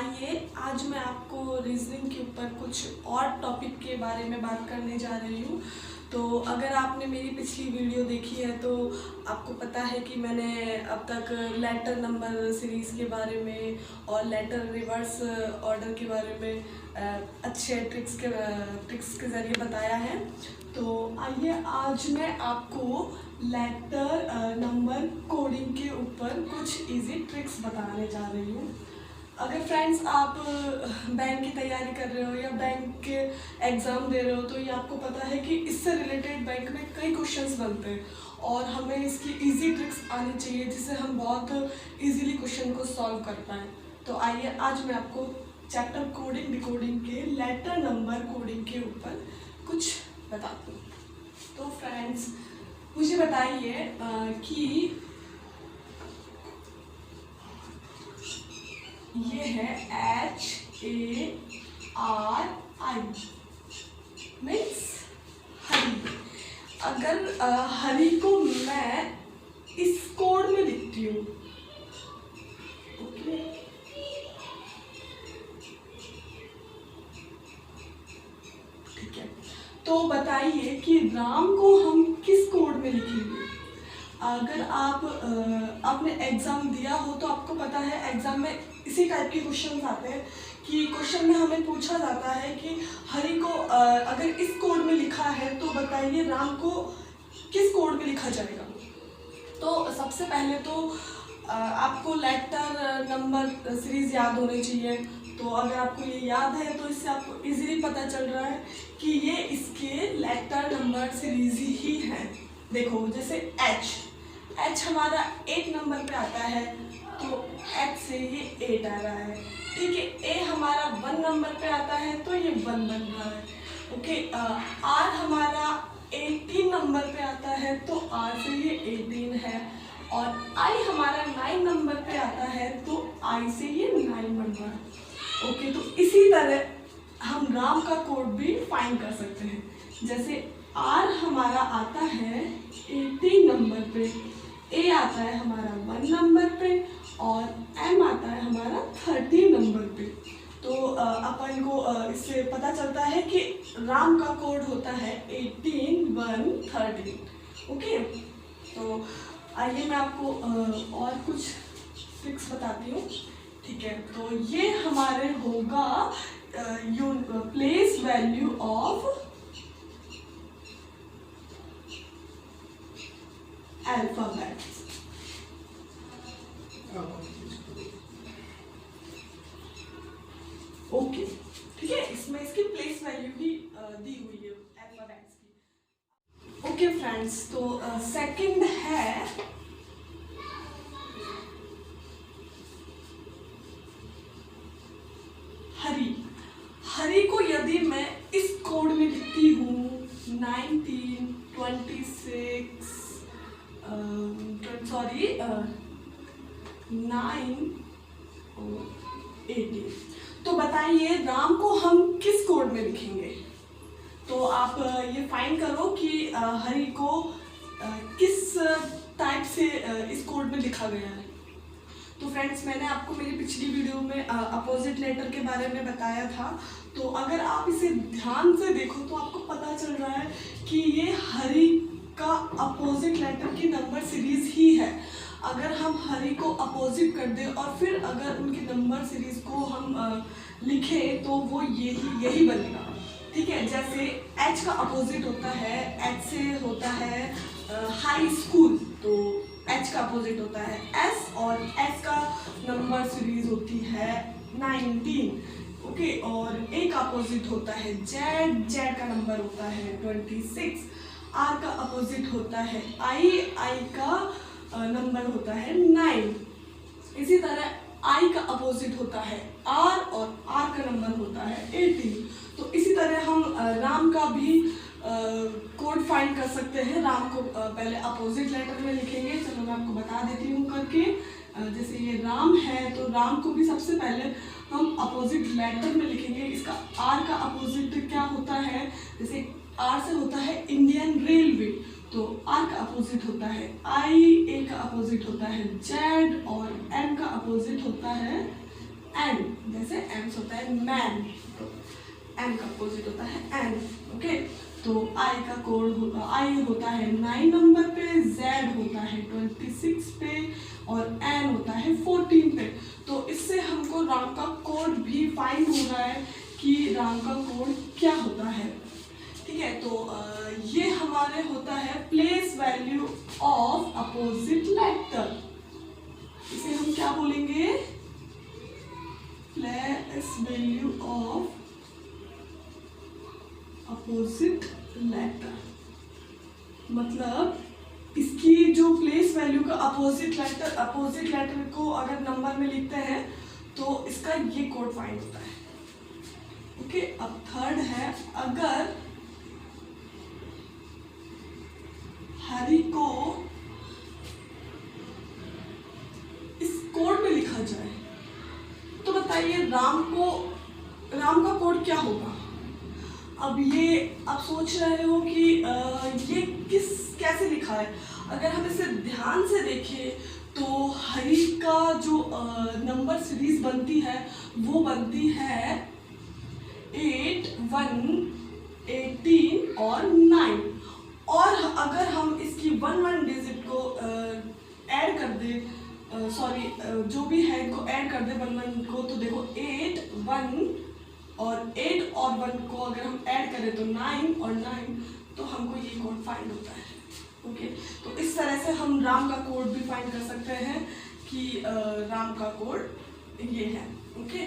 आइए आज मैं आपको रीजनिंग के ऊपर कुछ और टॉपिक के बारे में बात करने जा रही हूँ। तो अगर आपने मेरी पिछली वीडियो देखी है तो आपको पता है कि मैंने अब तक लेटर नंबर सीरीज़ के बारे में और लेटर रिवर्स ऑर्डर के बारे में अच्छे ट्रिक्स के ज़रिए बताया है। तो आइए आज मैं आपको लेटर नंबर कोडिंग के ऊपर कुछ इजी ट्रिक्स बताने जा रही हूँ। अगर फ्रेंड्स आप बैंक की तैयारी कर रहे हो या बैंक के एग्ज़ाम दे रहे हो तो ये आपको पता है कि इससे रिलेटेड बैंक में कई क्वेश्चंस बनते हैं और हमें इसकी इजी ट्रिक्स आनी चाहिए जिससे हम बहुत इजीली क्वेश्चन को सॉल्व कर पाएँ। तो आइए आज मैं आपको चैप्टर कोडिंग डिकोडिंग के लेटर नंबर कोडिंग के ऊपर कुछ बताती हूँ। तो फ्रेंड्स मुझे बताइए कि ये है HARI मीन्स हरी। अगर हरी को मैं इस कोड में लिखती हूँ, ओके, ठीक है, तो बताइए कि राम को हम किस कोड में लिखेंगे। अगर आपने एग्ज़ाम दिया हो तो आपको पता है एग्ज़ाम में इसी टाइप के क्वेश्चन आते हैं कि क्वेश्चन में हमें पूछा जाता है कि हरि को अगर इस कोड में लिखा है तो बताइए राम को किस कोड में लिखा जाएगा। तो सबसे पहले तो आपको लेटर नंबर सीरीज़ याद होनी चाहिए। तो अगर आपको ये याद है तो इससे आपको इजीली पता चल रहा है कि ये इसके लेटर नंबर सीरीज़ ही है। देखो जैसे H हमारा 8 नंबर पे आता है तो H से ये 8 आ रहा है, ठीक है। A हमारा 1 नंबर पे आता है तो ये 1 बन रहा है, ओके। R हमारा 18 नंबर पे आता है तो R से ये 18 है और I हमारा 9 नंबर पे आता है तो I से ये 9 बन रहा है, ओके। तो इसी तरह हम राम का कोड भी फाइंड कर सकते हैं। जैसे R हमारा आता है 18 नंबर पे, A आता है हमारा 1 नंबर पे और M आता है हमारा 13 नंबर पे। तो अपन को इससे पता चलता है कि राम का कोड होता है 18 1 13, ओके। तो आइए मैं आपको और कुछ ट्रिक्स बताती हूँ, ठीक है। तो ये हमारे होगा place value of alphabet, okay, ठीक है। इसमें इसकी प्लेस वैल्यू भी दी हुई है अल्फाबेट्स की, ओके फ्रेंड्स। तो सेकंड है हरी। हरी को यदि मैं इस कोड में लिखती हूँ 19 26 9 और 18, तो बताइए राम को हम किस कोड में लिखेंगे। तो आप ये फाइंड करो कि हरि को किस टाइप से इस कोड में लिखा गया है। तो फ्रेंड्स मैंने आपको मेरी पिछली वीडियो में अपोजिट लेटर के बारे में बताया था। तो अगर आप इसे ध्यान से देखो तो आपको पता चल रहा है कि ये हरि का अपोजिट लेटर की नंबर सीरीज ही है। अगर हम हरि को अपोजिट कर दें और फिर अगर उनकी नंबर सीरीज को हम लिखें तो वो यही बनेगा, ठीक है। जैसे H का अपोजिट होता है, H से होता है हाई स्कूल, तो H का अपोजिट होता है S और S का नंबर सीरीज होती है 19, ओके। और A का अपोजिट होता है Z का नंबर होता है 26, R का अपोजिट होता है I का नंबर होता है 9। इसी तरह I का अपोजिट होता है R और R का नंबर होता है 18। तो इसी तरह हम राम का भी कोड फाइंड कर सकते हैं। राम को पहले अपोजिट लेटर में लिखेंगे, चलो मैं आपको बता देती हूँ करके। जैसे ये राम है तो राम को भी सबसे पहले हम अपोजिट लेटर में लिखेंगे। इसका R का अपोजिट क्या होता है, जैसे R से होता है इंडियन रेलवे, तो R का अपोजिट होता है I, A का अपोजिट होता है Z और M का अपोजिट होता है एन, जैसे एम्स होता है मैन, तो एम का अपोजिट होता है एन। ओके, तो आई का कोड आई होता है 9 नंबर पे, जेड होता है 26 पे और एन होता है 14 पे। तो इससे हमको राम का कोड भी फाइंड हो रहा है कि राम का कोड क्या होता है। ठीक है, तो ये हमारे होता है place value of opposite letter. इसे हम क्या बोलेंगे? Place value of opposite letter. मतलब इसकी जो प्लेस वैल्यू का अपोजिट लेटर को अगर नंबर में लिखते हैं तो इसका ये कोड फाइंड होता है। ओके, अब थर्ड है, अगर हरि को इस कोड में लिखा जाए तो बताइए राम का कोड क्या होगा? अब ये आप सोच रहे हो कि ये कैसे लिखा है। अगर हम इसे ध्यान से देखें तो हरि का जो नंबर सीरीज बनती है वो बनती है 8, 1, 18 और 9। और अगर हम इसकी 1 डिजिट को ऐड कर दे, जो भी है इनको ऐड कर दे 1 को, तो देखो 8, 1 और 8 और 1 को अगर हम ऐड करें तो 9 और 9, तो हमको ये कोड फाइंड होता है। ओके, तो इस तरह से हम राम का कोड भी फाइंड कर सकते हैं कि राम का कोड ये है। ओके,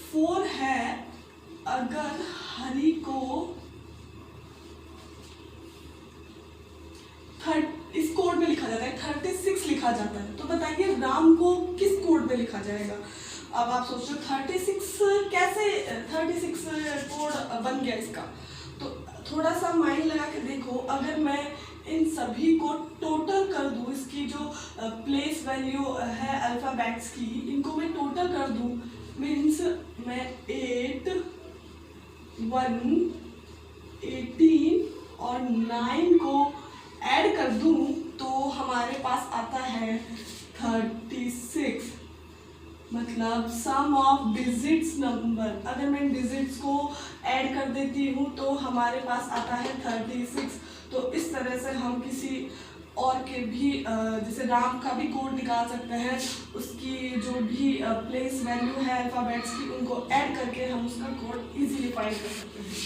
4 है, अगर हरि को इस कोड में लिखा जाता है 36 लिखा जाता है, तो बताइए राम को किस कोड में लिखा जाएगा? अब आप सोच रहे हो 36 कैसे 36 कोड बन गया इसका, तो थोड़ा सा माइंड लगा के देखो। अगर मैं इन सभी को टोटल कर दूं, इसकी जो प्लेस वैल्यू है अल्फाबेट्स की, इनको मैं टोटल कर दूं, मीन्स मैं 8, 1, 18 और 9 को ऐड कर दूं तो हमारे पास आता है 36। मतलब सम ऑफ डिजिट्स नंबर, अगर मैं डिजिट्स को ऐड कर देती हूँ तो हमारे पास आता है 36। तो इस तरह से हम किसी और के भी जैसे राम का भी कोड निकाल सकते हैं, उसकी जो भी प्लेस वैल्यू है अल्फाबेट्स की, उनको ऐड करके हम उसका कोड इजीली फाइंड कर सकते हैं।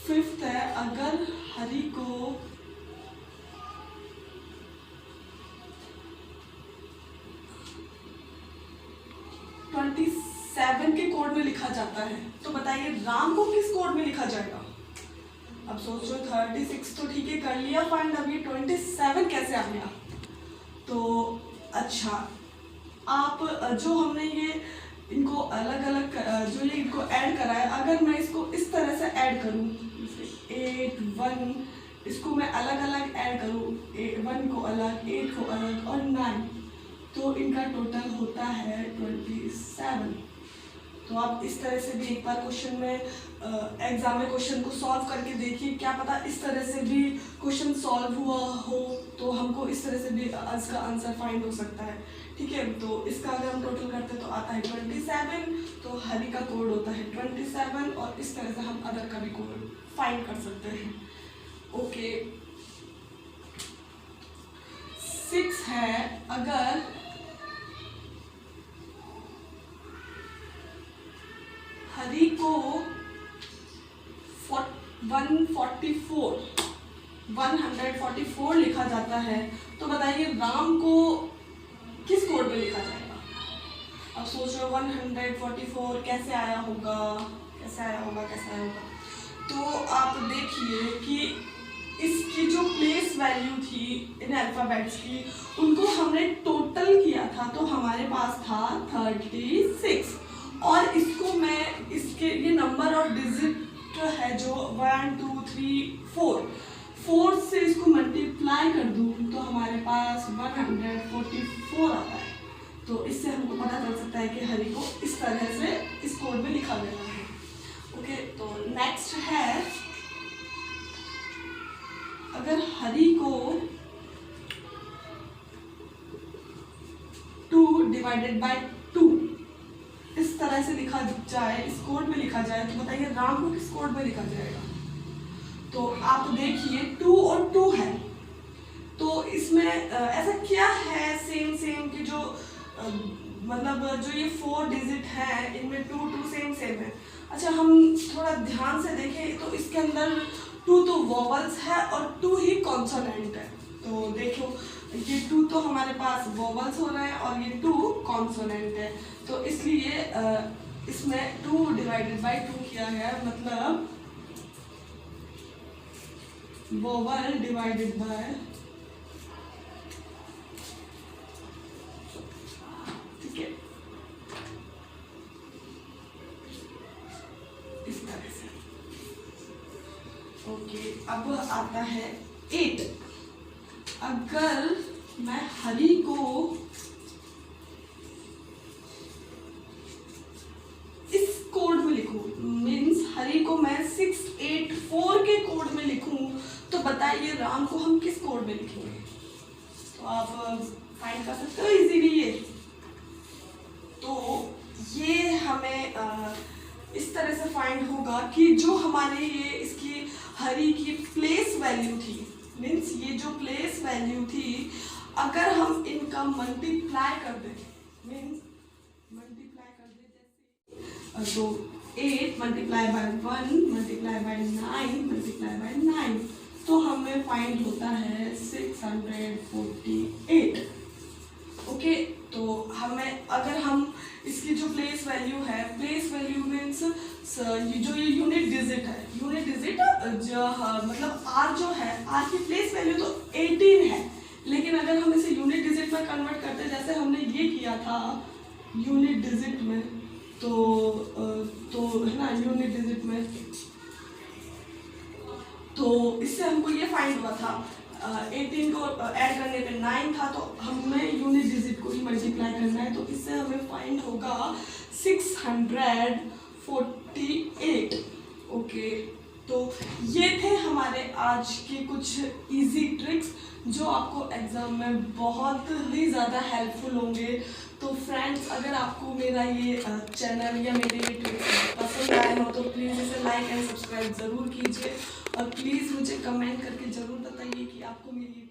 5th है, अगर हरि को सेवन के कोड में लिखा जाता है, तो बताइए राम को किस कोड में लिखा जाएगा? अब सोचो 36 तो ठीक है कर लिया फाइंड, अब ये 27 कैसे आ गया? तो अच्छा, आप जो हमने ये इनको अलग अलग जो ये इनको ऐड करा है, अगर मैं इसको इस तरह से ऐड करूं, 8, 1 इसको मैं अलग अलग ऐड करूं, 1 को अलग, 8 को अलग और 9, तो इनका टोटल होता है 27। तो आप इस तरह से भी एक बार क्वेश्चन में एग्जाम में क्वेश्चन को सॉल्व करके देखिए, क्या पता इस तरह से भी क्वेश्चन सॉल्व हुआ हो तो हमको इस तरह से भी इसका आंसर फाइंड हो सकता है। ठीक है, तो इसका अगर हम टोटल करते हैं तो आता है 27, तो हरि का कोड होता है 27 और इस तरह से हम अदर का भी कोड फाइंड कर सकते हैं। ओके, 6 है, अगर हरि को 144 लिखा जाता है, तो बताइए राम को किस कोड में लिखा जाएगा? अब सोच रहे हो 144 कैसे आया होगा? तो आप देखिए कि इसकी जो प्लेस वैल्यू थी इन अल्फाबेट्स की, उनको हमने टोटल किया था तो हमारे पास था 36, और इसको मैं इसके ये नंबर और डिजिट है जो 1, 2, 3, 4 से इसको मल्टीप्लाई कर दूं तो हमारे पास 144 आता है। तो इससे हमको पता चल सकता है कि हरि को इस तरह से इस कोड में लिखा गया है। ओके, तो नेक्स्ट है, अगर हरि को 2 डिवाइडेड बाय 2 तरह से लिखा जाए, इस कोड में लिखा जाए, तो बताइए राम को किस कोड में लिखा जाएगा? तो आप देखिए 2 और 2 है, तो इसमें ऐसा क्या है सेम की जो मतलब जो ये 4 डिजिट है इनमें 2 सेम है। अच्छा, हम थोड़ा ध्यान से देखें तो इसके अंदर 2 तो वोवल्स है और 2 ही कॉन्सोनेंट है। तो देखो ये 2 तो हमारे पास वोवल्स हो रहे हैं और ये 2 कॉन्सोनेंट है, तो इसलिए इसमें 2 डिवाइडेड बाय 2 किया गया है, मतलब वोवल डिवाइडेड बाय, ठीक है, इस तरह से। ओके, अब आता है 8। अगर मैं हरी को इस कोड में लिखूं, मीन्स हरी को मैं 684 के कोड में लिखूं, तो बताइए राम को हम किस कोड में लिखेंगे? तो आप फाइंड कर सकते हो इजीली ये। तो ये हमें इस तरह से फाइंड होगा कि जो हमारे ये इसकी हरी की प्लेस वैल्यू थी, मीन्स ये जो प्लेस वैल्यू थी, अगर हम इनका मल्टीप्लाई कर दें, मीन्स मल्टीप्लाई कर दें जैसे, तो 8 multiply by 1 multiply by 9 multiply by 9, तो हमें फाइंड होता है 648। ओके, तो हमें अगर हम इसकी जो प्लेस वैल्यू है, प्लेस वैल्यू मीन्स ये यूनिट डिजिट है, यूनिट डिजिट जो मतलब आर जो है, आर की प्लेस वैल्यू तो 18 है, लेकिन अगर हम इसे यूनिट डिजिट में कन्वर्ट करते हैं जैसे हमने ये किया था यूनिट डिजिट में, तो है ना, यूनिट डिजिट में, तो इससे हमको ये फाइंड हुआ था 18 को ऐड करने पे 9 था, तो हमें यूनिट डिजिट को ही मल्टीप्लाई करना है, तो इससे हमें फाइंड होगा 648। ओके, तो ये थे हमारे आज के कुछ इजी ट्रिक्स जो आपको एग्ज़ाम में बहुत ही ज़्यादा हेल्पफुल होंगे। तो फ्रेंड्स, अगर आपको मेरा ये चैनल या मेरे ये ट्रिक्स पसंद आए हो तो प्लीज़ इसे लाइक एंड सब्सक्राइब ज़रूर कीजिए, और प्लीज़ मुझे कमेंट करके ज़रूर बताइए कि आपको मेरी